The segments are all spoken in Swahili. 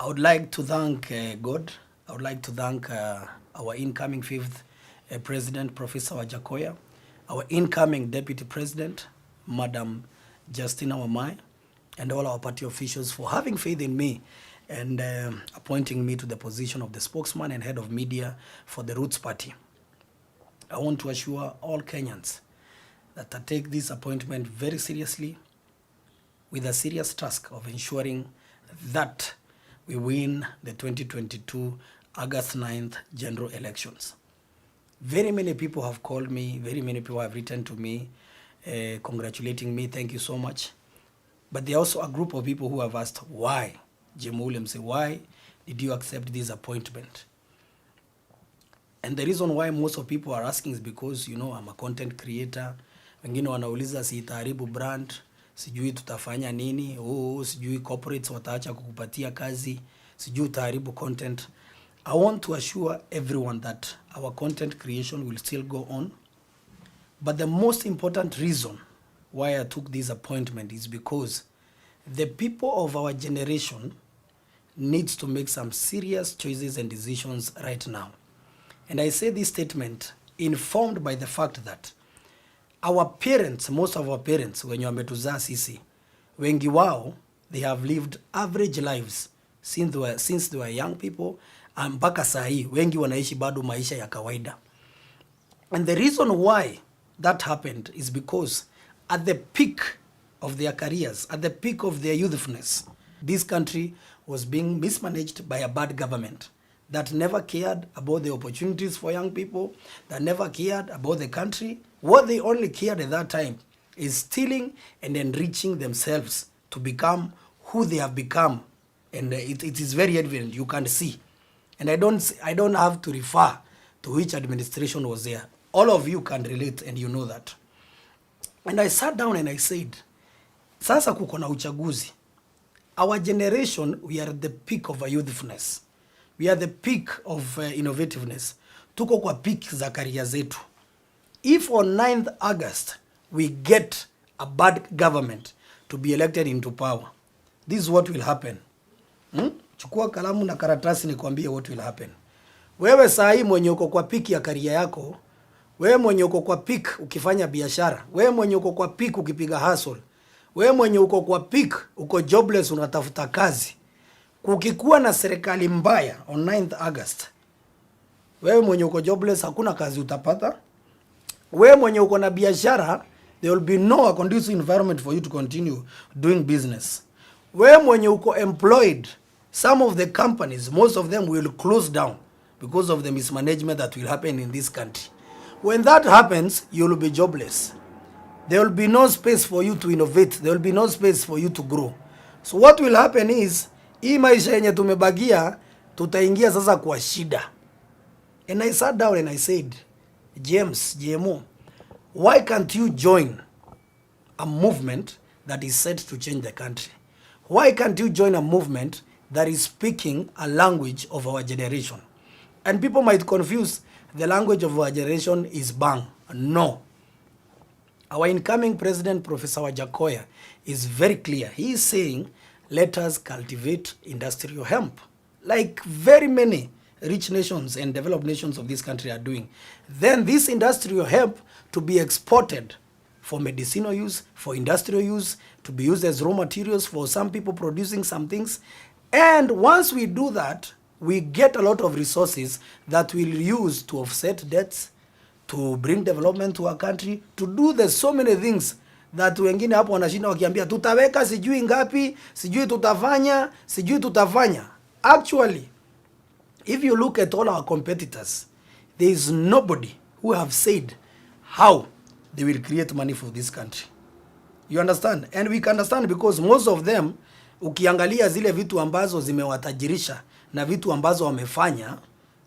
I would like to thank God. I would like to thank our incoming fifth president, Professor Wajakoya, our incoming deputy president, Madam Justina Wamai, and all our party officials for having faith in me and appointing me to the position of the spokesman and head of media for the Roots Party. I want to assure all Kenyans that I take this appointment very seriously, with a serious task of ensuring that we win the 2022 August 9th general elections. Very many people have called me, very many people have written to me, congratulating me, thank you so much. But there are also a group of people who have asked, why? Jaymo Williams say, why did you accept this appointment? And the reason why most of people are asking is because, you know, I'm a content creator. Wengine wanauliza sitaharibu brand, sijui tutafanya nini, sijui corporates wataacha kukupatia kazi, sijui utaharibu content. I want to assure everyone that our content creation will still go on. But the most important reason why I took this appointment is because the people of our generation needs to make some serious choices and decisions right now. And I say this statement informed by the fact that our parents, most of our parents, wenye wametuzaa sisi, wengi wao, they have lived average lives since they were young people, mpaka saa hii, wengi wanaishi bado maisha ya kawaida. And the reason why that happened is because at the peak of their careers, at the peak of their youthfulness, this country was being mismanaged by a bad government that never cared about the opportunities for young people, that never cared about the country. What they only cared at that time is stealing and enriching themselves to become who they have become. And it is very evident, you can see. And I don't have to refer to which administration was there. All of you can relate and you know that. And I sat down and I said, sasa kuko na uchaguzi. Our generation, we are at the peak of our youthfulness. We are the peak of innovativeness. Tuko kwa peak za career zetu. If on 9th August we get a bad government to be elected into power, this is what will happen. Chukua kalamu na karatasi nikwambie what will happen. Wewe saa hii mwenye uko kwa peak ya career yako, wewe mwenye uko kwa peak ukifanya biashara, wewe mwenye uko kwa peak ukipiga hustle, wewe mwenye uko kwa peak uko jobless unatafuta kazi, kukikuwa na serikali mbaya on 9th August, wewe mwenye uko jobless hakuna kazi utapata. Wewe mwenye uko na biashara, there will be no conducive environment for you to continue doing business. Wewe mwenye uko employed, some of the companies, most of them will close down because of the mismanagement that will happen in this country. When that happens, you will be jobless. There will be no space for you to innovate. There will be no space for you to grow. So what will happen is, hii maisha yenye tumebagia, tutaingia sasa kwa shida. And I sat down and I said, Jaymo, why can't you join a movement that is set to change the country? Why can't you join a movement that is speaking a language of our generation? And people might confuse the language of our generation is bang. No. Our incoming president, Professor Wajakoya, is very clear. He is saying, let us cultivate industrial hemp, like very many rich nations and developed nations of this country are doing. Then this industrial hemp to be exported for medicinal use, for industrial use, to be used as raw materials for some people producing some things. And once we do that, we get a lot of resources that we'll use to offset debts, to bring development to our country, to do the so many things that wengine hapo wanashinda wakiambia tutaweka sijui ngapi, sijui tutafanya. Actually, if you look at all our competitors, there is nobody who have said how they will create money for this country. You understand? And we can understand because most of them, ukiangalia zile vitu ambazo zimewatajirisha na vitu ambazo wamefanya,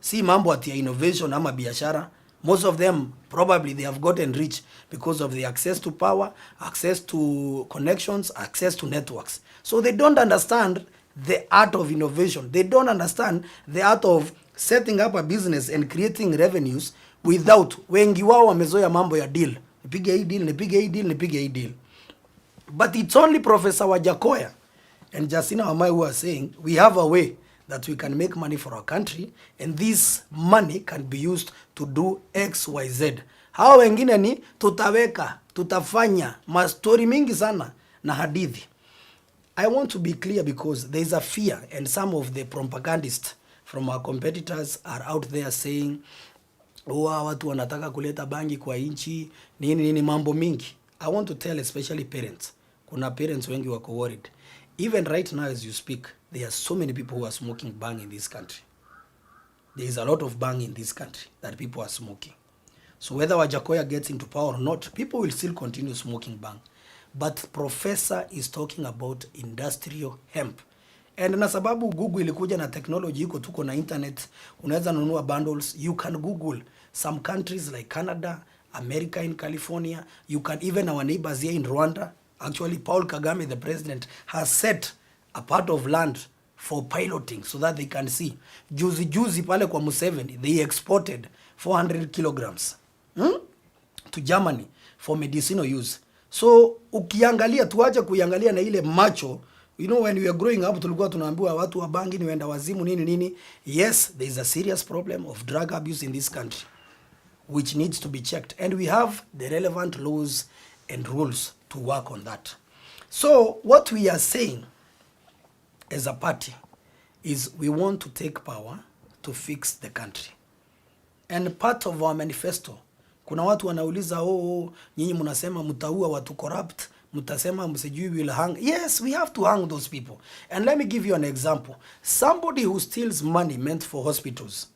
si mambo ati ya innovation ama biashara. Most of them, probably they have gotten rich because of the access to power, access to connections, access to networks. So they don't understand the art of innovation. They don't understand the art of setting up a business and creating revenues without, wengi wao wamezoea mambo ya deal. Nipige hii deal. But it's only Professor Wajakoya and Justina Wamai who are saying, we have a way that we can make money for our country and this money can be used to do XYZ. Hao wengine ni tutaweka, tutafanya, mastori mingi sana na hadithi. I want to be clear because there is a fear and some of the propagandists from our competitors are out there saying watu wanataka kuleta bangi kwa inchi, nini mambo mingi. I want to tell especially parents. Kuna parents wengi wako worried. Even right now as you speak, there are so many people who are smoking bang in this country. There is a lot of bang in this country that people are smoking. So whether Wajakoya gets into power or not, people will still continue smoking bang. But professor is talking about industrial hemp. And na sababu Google ilikuja na technology iko tuko na internet, unaweza nunua bundles, you can Google some countries like Canada, America in California, you can even our neighbors here in Rwanda. Actually, Paul Kagame, the president, has set a part of land for piloting so that they can see. Juzi pale kwa Museveni, they exported 400 kilograms to Germany for medicinal use. So ukiangalia, tuache kuiangalia na ile macho. You know, when we were growing up, tulikuwa tunaambiwa watu wa bangi ni wenda wazimu nini. Yes, there is a serious problem of drug abuse in this country, which needs to be checked. And we have the relevant laws and rules to work on that. So what we are saying as a party is we want to take power to fix the country. And part of our manifesto, kuna watu wanauliza nyinyi mnasema mtaua watu corrupt, mtasema msijui will hang. Yes, we have to hang those people. And let me give you an example. Somebody who steals money meant for hospitals,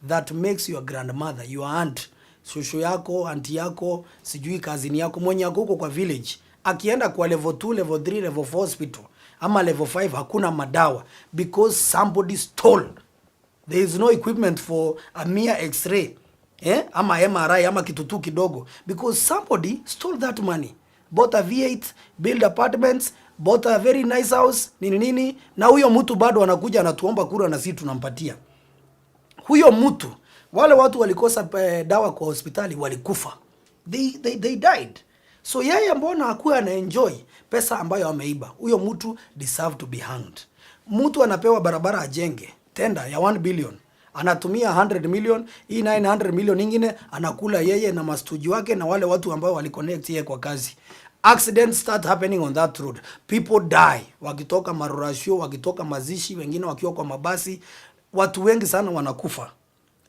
that makes your grandmother, your aunt, shosho yako, auntie yako, sijui kazini yako, mwenye yako huko kwa village, akienda kwa level 2, level 3, level 4 hospital, ama level 5 hakuna madawa because somebody stole. There is no equipment for a mere x-ray, ama MRI, ama kitutu kidogo, because somebody stole that money. Bought a V8, build apartments, bought a very nice house, nini, na huyo mtu bado anakuja anatuomba kura na sisi tunampatia. Huyo mtu, wale watu walikosa dawa kwa hospitali walikufa. They died. So yeye mbona hakuwa ana enjoy pesa ambayo ameiba? Huyo mtu deserve to be hanged. Mtu anapewa barabara ajenge, tender ya 1 billion. Anatumia 100 million, hii 900 million ingine anakula yeye na mastuji wake na wale watu ambao waliconnect yeye kwa kazi. Accidents start happening on that road. People die. Wakitoka marorasho, wakitoka mazishi, wengine wakiwa kwa mabasi, watu wengi sana wanakufa.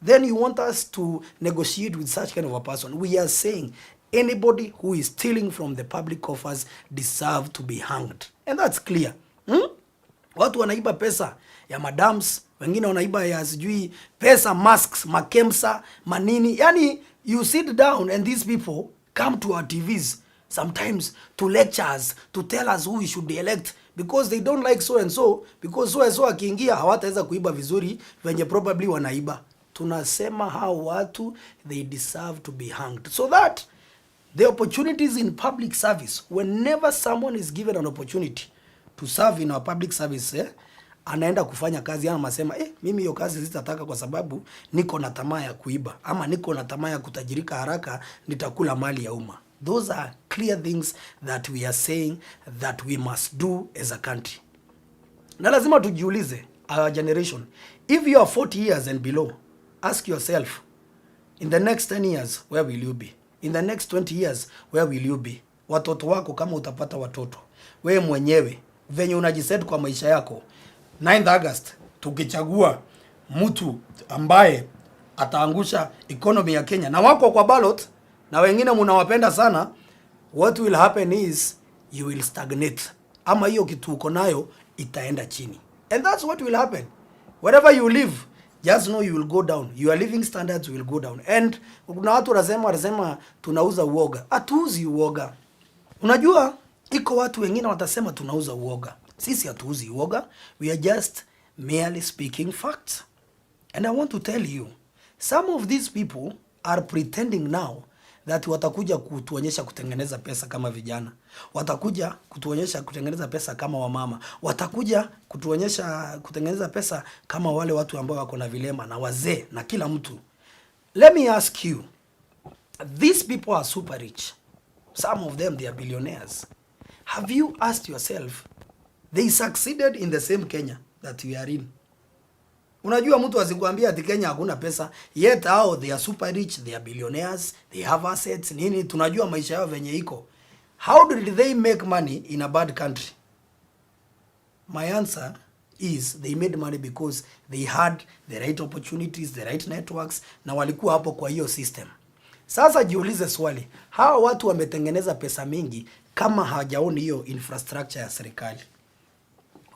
Then you want us to negotiate with such kind of a person. We are saying anybody who is stealing from the public coffers deserve to be hanged. And that's clear. Watu wanaiba pesa ya madams, wengine wanaiba ya sijui pesa, masks, makemsa, manini. Yani you sit down and these people come to our TVs sometimes to lecture us, to tell us who we should elect because they don't like so and so, because so and so akiingia hawataweza kuiba vizuri venye probably wanaiba. Tunasema hao watu they deserve to be hanged so that the opportunities in public service, whenever someone is given an opportunity to serve in our public service, anaenda kufanya kazi ama masema mimi hiyo kazi sitataka kwa sababu niko na tamaa ya kuiba ama niko na tamaa ya kutajirika haraka, nitakula mali ya umma. Those are clear things that we are saying that we must do as a country. Na lazima tujiulize, our generation, if you are 40 years and below, ask yourself, in the next 10 years, where will you be? In the next 20 years, where will you be? Watoto wako kama utapata watoto, wewe mwenyewe venye unajiset kwa maisha yako, 9th August tukichagua mtu ambaye ataangusha economy ya Kenya na wako kwa ballot na wengine mnawapenda sana, what will happen is you will stagnate. Ama hiyo kitu uko nayo itaenda chini. And that's what will happen. Wherever you live, just know you will go down. Your living standards will go down. And kuna watu wanasema tunauza uoga. Hatuuzi uoga. Unajua iko watu wengine watasema tunauza uoga. Sisi hatuuzi uoga. We are just merely speaking facts. And I want to tell you, some of these people are pretending now that watakuja kutuonyesha kutengeneza pesa kama vijana. Watakuja kutuonyesha kutengeneza pesa kama wamama. Watakuja kutuonyesha kutengeneza pesa kama wale watu ambao wako na vilema na wazee na kila mtu. Let me ask you, these people are super rich. Some of them, they are billionaires. Have you asked yourself, they succeeded in the same Kenya that we are in? Unajua mtu asikwambia ati Kenya hakuna pesa, yet hao they are super rich, they are billionaires, they have assets, nini, tunajua maisha yao venye iko. How did they make money in a bad country? My answer is they made money because they had the right opportunities, the right networks, na walikuwa hapo kwa hiyo system. Sasa jiulize swali, hawa watu wametengeneza pesa mingi kama hawajaoni hiyo infrastructure ya serikali.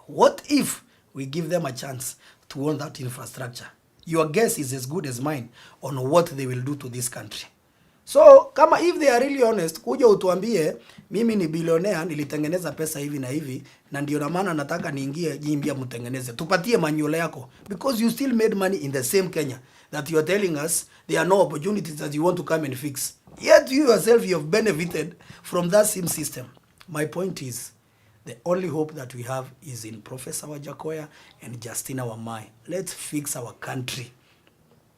What if we give them a chance to own that infrastructure? Your guess is as good as mine on what they will do to this country. So kama if they are really honest, kuja utuambie mimi ni billionaire, nilitengeneza pesa hivi na hivi, na ndio na maana nataka niingie jimbia mtengeneze. Tupatie manual yako, because you still made money in the same Kenya that you are telling us there are no opportunities that you want to come and fix. Yet you yourself, you have benefited from that same system. My point is, the only hope that we have is in Professor Wajackoyah and Justina Wamai. Let's fix our country.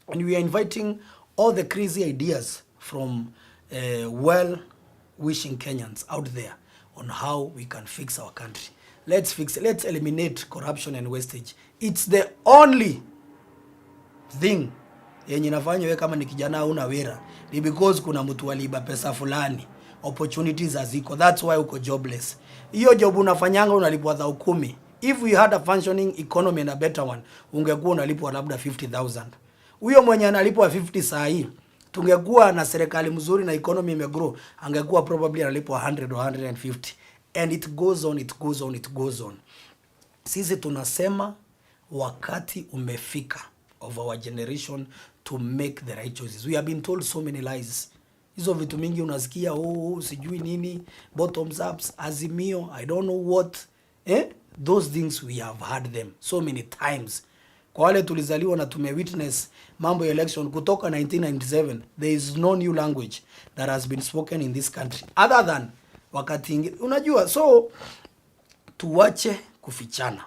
And we are inviting all the crazy ideas from well-wishing Kenyans out there on how we can fix our country. Let's fix it. Let's eliminate corruption and wastage. It's the only thing yenye nafanya wewe kama ni kijana una wera ni because kuna mtu aliiba pesa fulani. Opportunities haziko. That's why uko jobless. Hiyo job unafanyanga unalipwa 10,000. If we had a functioning economy and a better one, ungekuwa unalipwa labda 50,000. Huyo mwenye analipwa 50 saa hii, tungekuwa na serikali mzuri na economy imegrow, angekuwa probably analipwa 100 or 150. And it goes on, it goes on, it goes on. Sisi tunasema wakati umefika of our generation to make the right choices. We have been told so many lies. Hizo vitu mingi unasikia, sijui nini, bottoms ups, azimio, I don't know what. Those things we have heard them so many times. Kwa wale tulizaliwa na tumewitness mambo ya election kutoka 1997, there is no new language that has been spoken in this country other than wakati unajua. So tuwache kufichana,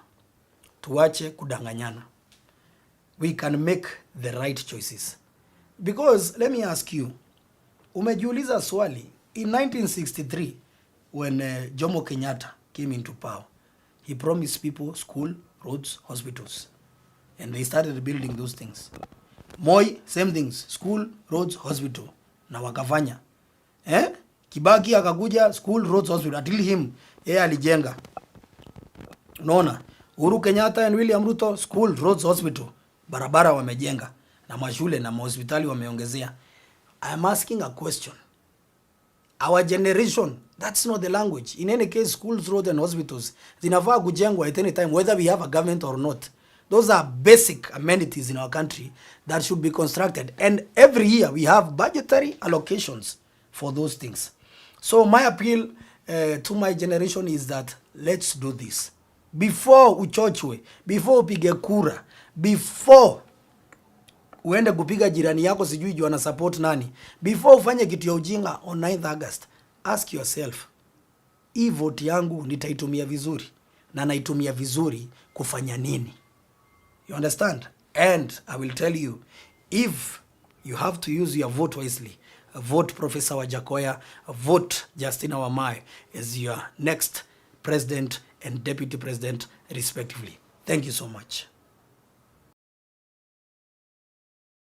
tuwache kudanganyana. We can make the right choices, because let me ask you, umejiuliza swali, in 1963 when Jomo Kenyatta came into power, he promised people school, roads, hospitals, and they started building those things. Moi, same things, school, roads, hospital, na wakafanya. Kibaki akakuja, school, roads, hospital, until him yeye alijenga. Unaona, Uhuru Kenyatta and William Ruto, school, roads, hospital, barabara wamejenga, na mashule na hospitali wameongezea. I am asking a question. Our generation, that's not the language. In any case, schools, roads and hospitals zinafaa kujengwa at any time, whether we have a government or not. Those are basic amenities in our country that should be constructed. And every year we have budgetary allocations for those things. So my appeal to my generation is that let's do this. Before uchochwe, before upige kura, before uende kupiga jirani yako sijui juu ana support nani, before ufanye kitu ya ujinga on 9th August, ask yourself, hii vote yangu nitaitumia vizuri na naitumia vizuri kufanya nini? You understand? And I will tell you, if you have to use your vote wisely, vote Professor Wajackoyah, vote Justina Wamai as your next president and deputy president respectively. Thank you so much.